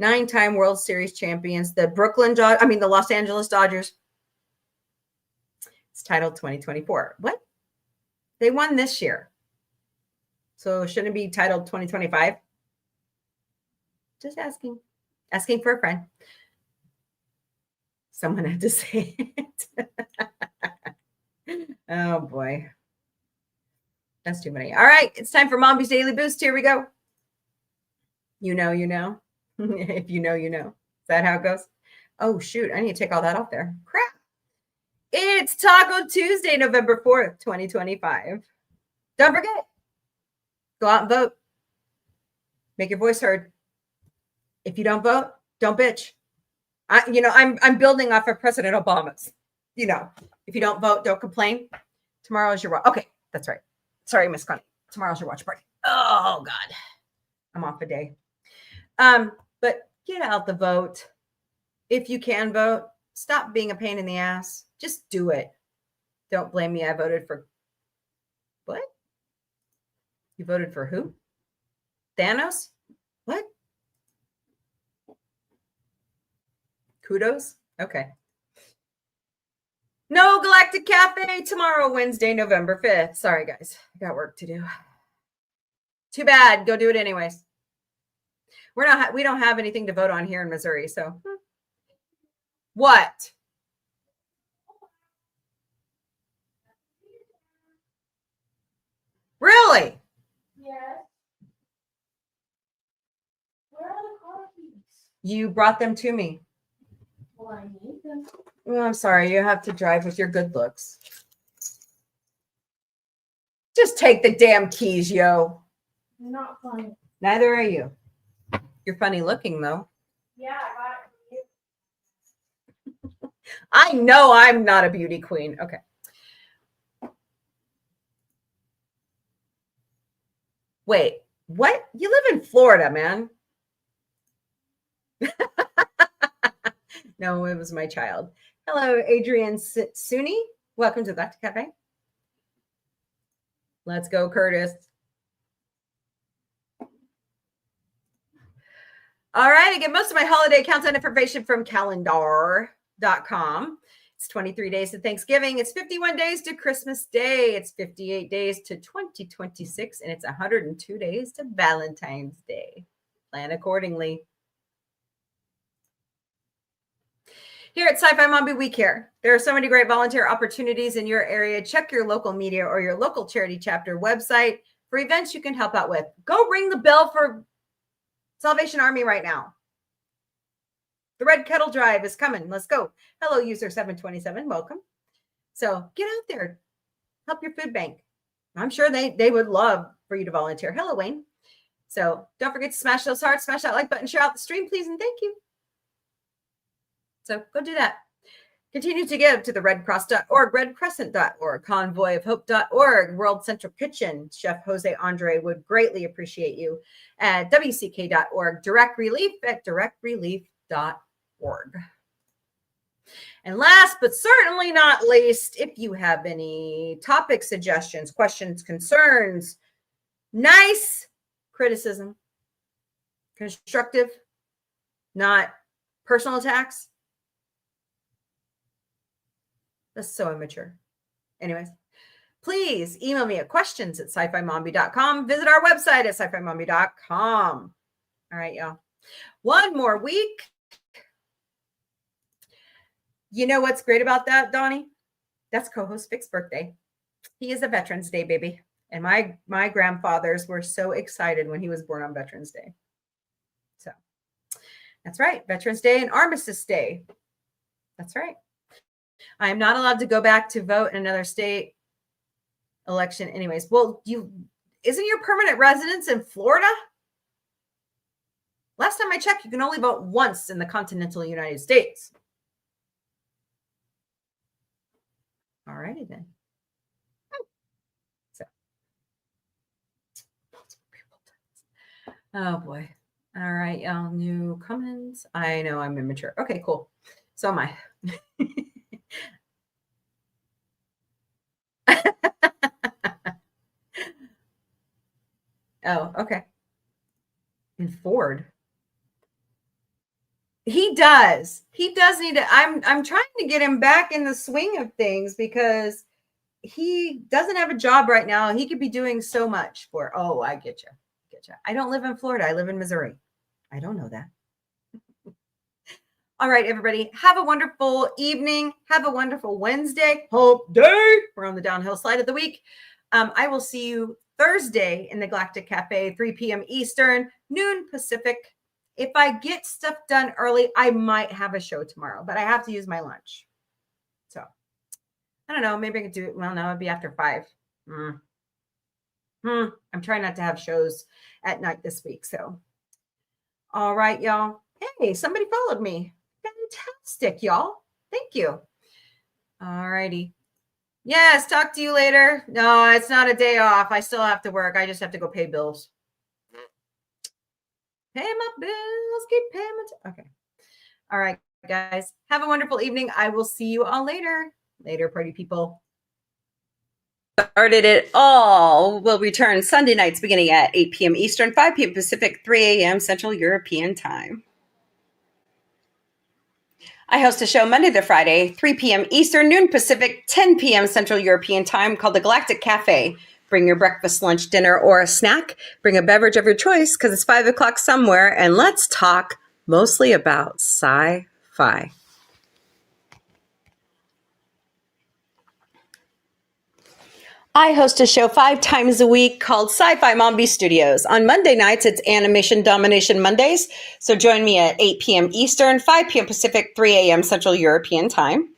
9-time World Series champions, the Los Angeles Dodgers. It's titled 2024. What? They won this year. So shouldn't it be titled 2025? Just asking. Asking for a friend. Someone had to say it. Oh, boy. That's too many. All right. It's time for Mombie's Daily Boost. Here we go. You know, you know. If you know, you know. Is that how it goes? Oh, shoot. I need to take all that off there. Crap. It's Taco Tuesday, November 4th, 2025. Don't forget. Go out and vote. Make your voice heard. If you don't vote, don't bitch. I'm building off of President Obama's. If you don't vote, don't complain. Tomorrow is your watch. Okay, that's right. Sorry, Miss Connie. Tomorrow's your watch party. Oh God, I'm off a day. But get out the vote. If you can vote, stop being a pain in the ass. Just do it. Don't blame me. I voted for what? You voted for who? Thanos? What? Kudos? Okay. No Galactic Café tomorrow, Wednesday, November 5th. Sorry, guys. I got work to do. Too bad. Go do it anyways. We don't have anything to vote on here in Missouri, so. What? Really? Yes. Where are the car keys? You brought them to me. Well, I need them. Well, I'm sorry. You have to drive with your good looks. Just take the damn keys, yo. Not funny. Neither are you. You're funny looking, though. Yeah, I got it from you. I know I'm not a beauty queen. Okay. Wait, what? You live in Florida, man. No, it was my child. Hello, Adrian Suni. Welcome to Galactic Cafe. Let's go, Curtis. All right, I get most of my holiday countdown information from calendar.com. It's 23 days to Thanksgiving. It's 51 days to Christmas Day. It's 58 days to 2026, and it's 102 days to Valentine's Day. Plan accordingly. Here at Sci-Fi Mombie, we care. There are so many great volunteer opportunities in your area. Check your local media or your local charity chapter website for events you can help out with. Go ring the bell for Salvation Army right now. The Red Kettle Drive is coming. Let's go. Hello, user 727. Welcome. So get out there. Help your food bank. I'm sure they would love for you to volunteer. Hello, Wayne. So don't forget to smash those hearts, smash that like button, share out the stream, please, and thank you. So go do that. Continue to give to the redcross.org, redcrescent.org, convoyofhope.org, World Central Kitchen. Chef Jose Andre would greatly appreciate you at wck.org, Direct Relief at directrelief.org. And last but certainly not least, if you have any topic suggestions, questions, concerns, nice criticism, constructive, not personal attacks. That's so immature. Anyways, please email me at questions@sci-fi-mombie.com. Visit our website at sci-fi-mombie.com. All right, y'all. One more week. You know what's great about that, Donnie? That's co-host Vic's birthday. He is a Veterans Day baby. And my grandfathers were so excited when he was born on Veterans Day. So that's right. Veterans Day and Armistice Day. That's right. I am not allowed to go back to vote in another state election anyways. Well, isn't your permanent residence in Florida? Last time I checked, you can only vote once in the continental United States. All righty then. So. Oh boy. All right, y'all. New comments. I know I'm immature. Okay, cool. So am I. Oh, okay. And Ford. He does. He does need to. I'm trying to get him back in the swing of things because he doesn't have a job right now. He could be doing so much for. Oh, I get you. Get you. I don't live in Florida. I live in Missouri. I don't know that. All right, everybody. Have a wonderful evening. Have a wonderful Wednesday. Hump day. We're on the downhill slide of the week. I will see you Thursday in the Galactic Café, 3 p.m. Eastern, noon Pacific. If I get stuff done early, I might have a show tomorrow, but I have to use my lunch. So I don't know. Maybe I could do it. Well, no, it'd be after 5. I'm trying not to have shows at night this week. So, all right, y'all. Hey, somebody followed me. Fantastic, y'all. Thank you. All righty. Yes, talk to you later. No, it's not a day off. I still have to work. I just have to go pay bills. Pay my bills. Keep paying my okay. All right, guys. Have a wonderful evening. I will see you all later. Later, party people. Started it all will return Sunday nights beginning at 8 p.m. Eastern, 5 p.m. Pacific, 3 a.m. Central European Time. I host a show Monday to Friday, 3 p.m. Eastern, noon Pacific, 10 p.m. Central European Time called the Galactic Café. Bring your breakfast, lunch, dinner, or a snack. Bring a beverage of your choice because it's 5 o'clock somewhere, and let's talk mostly about sci-fi. I host a show 5 times a week called Sci-Fi Mombie Studios. On Monday nights, it's Animation Domination Mondays. So join me at 8 p.m. Eastern, 5 p.m. Pacific, 3 a.m. Central European Time.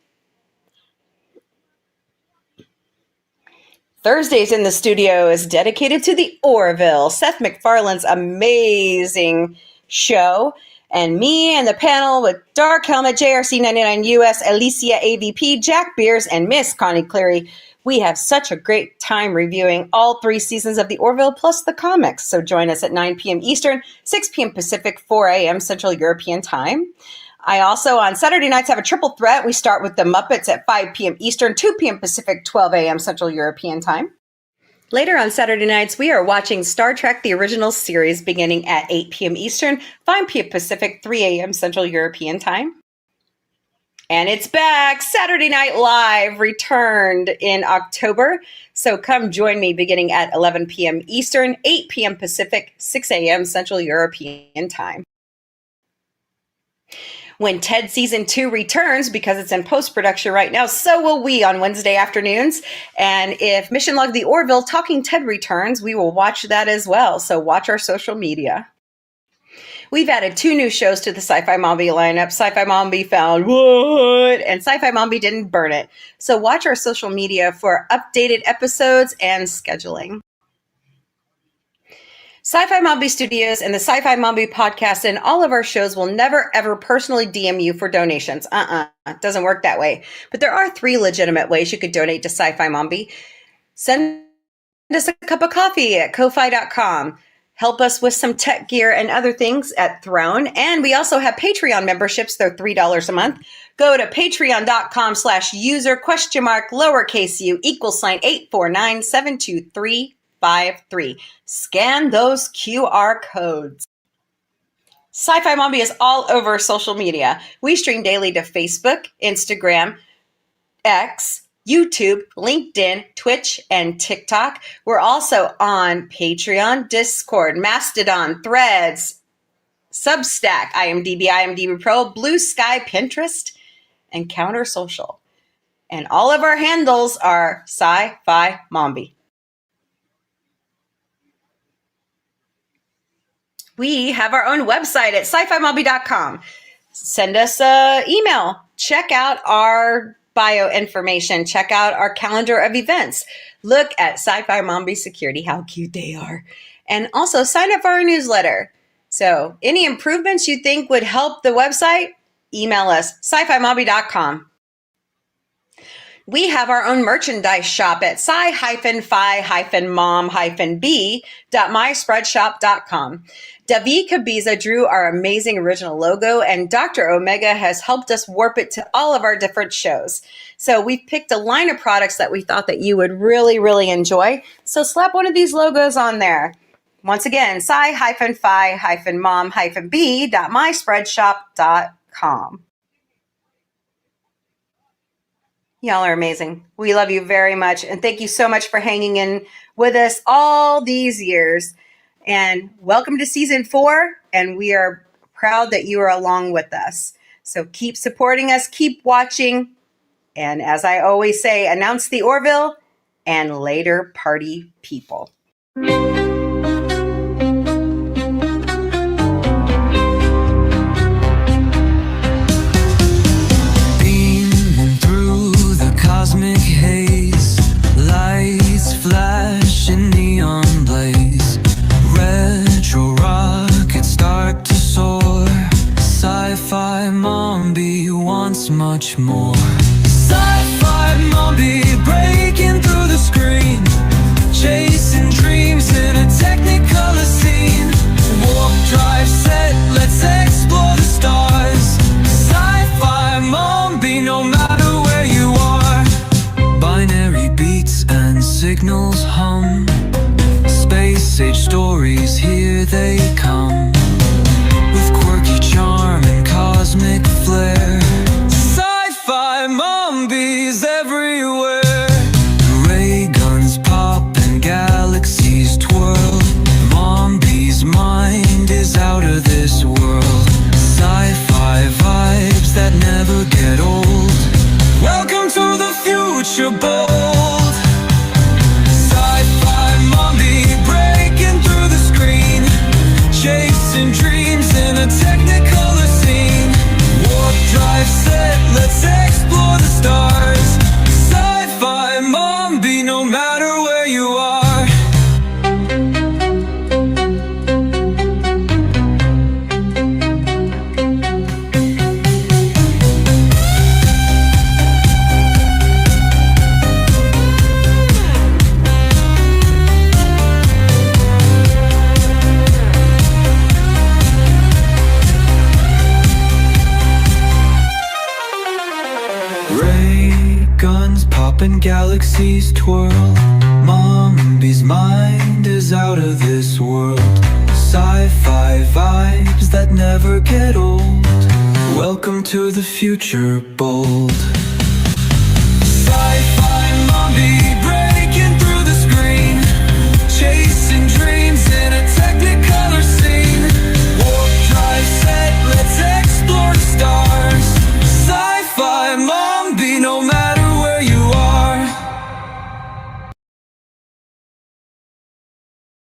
Thursdays in the studio is dedicated to the Orville, Seth MacFarlane's amazing show. And me and the panel with Dark Helmet, JRC99 US, Alicia AVP, Jack Beers, and Miss Connie Cleary. We have such a great time reviewing all 3 seasons of The Orville plus the comics. So join us at 9 p.m. Eastern, 6 p.m. Pacific, 4 a.m. Central European Time. I also, on Saturday nights, have a triple threat. We start with The Muppets at 5 p.m. Eastern, 2 p.m. Pacific, 12 a.m. Central European Time. Later on Saturday nights, we are watching Star Trek, the original series, beginning at 8 p.m. Eastern, 5 p.m. Pacific, 3 a.m. Central European Time. And it's back. Saturday Night Live returned in October. So come join me beginning at 11 p.m. Eastern, 8 p.m. Pacific, 6 a.m. Central European Time. When Ted Season 2 returns, because it's in post-production right now, so will we on Wednesday afternoons. And if Mission Log the Orville Talking Ted returns, we will watch that as well. So watch our social media. We've added 2 new shows to the Sci-Fi Mombie lineup. Sci-Fi Mombie found what? And Sci-Fi Mombie didn't burn it. So watch our social media for updated episodes and scheduling. Sci-Fi Mombie Studios and the Sci-Fi Mombie podcast and all of our shows will never, ever personally DM you for donations. It doesn't work that way. But there are 3 legitimate ways you could donate to Sci-Fi Mombie. Send us a cup of coffee at ko-fi.com. Help us with some tech gear and other things at Throne. And we also have Patreon memberships. They're $3 a month. Go to patreon.com/user?mark849723553. Scan those QR codes. Sci-Fi Mombie is all over social media. We stream daily to Facebook, Instagram, X, YouTube, LinkedIn, Twitch, and TikTok. We're also on Patreon, Discord, Mastodon, Threads, Substack, IMDb Pro, Blue Sky, Pinterest, and Counter Social. And all of our handles are Sci-Fi Mombie. We have our own website at sci-fi mombie.com. Send us an email. Check out our bio information. Check out our calendar of events. Look at Sci-Fi Mombie Security, how cute they are. And also sign up for our newsletter. So any improvements you think would help the website, email us, sci-fi-mombie.com. We have our own merchandise shop at sci-fi-mom-b.myspreadshop.com. David Cabiza drew our amazing original logo, and Dr. Omega has helped us warp it to all of our different shows. So we've picked a line of products that we thought that you would really, really enjoy. So slap one of these logos on there. Once again, sci-fi-mom-b.myspreadshop.com. Y'all are amazing. We love you very much. And thank you so much for hanging in with us all these years. And welcome to season 4. And we are proud that you are along with us. So keep supporting us, keep watching. And as I always say, announce the Orville and later party people. Cosmic haze, lights flash in neon blaze, retro rockets start to soar. Sci-fi Mombie wants much more. Sci-fi Mombie breaking through the screen, chasing dreams in a technicolor scene. Warp drive set, let's explore the stars. Sci-fi Mombie, no matter where you are. Binary beats and signals hum, space age stories, here they come, with quirky charm and cosmic flair. Sci-fi Mombies everywhere. Ray guns pop and galaxies twirl. Mombie's mind is out of this world. Sci-fi vibes that never get old. Welcome to the future bold. Sci-fi Mombie breaking through the screen, chasing dreams in a technicolor scene. Warp drive set, let's explore the stars. Sci-fi Mombie, no matter where you are. And galaxies twirl. Mombie's mind is out of this world. Sci-fi vibes that never get old. Welcome to the future bold. Sci-fi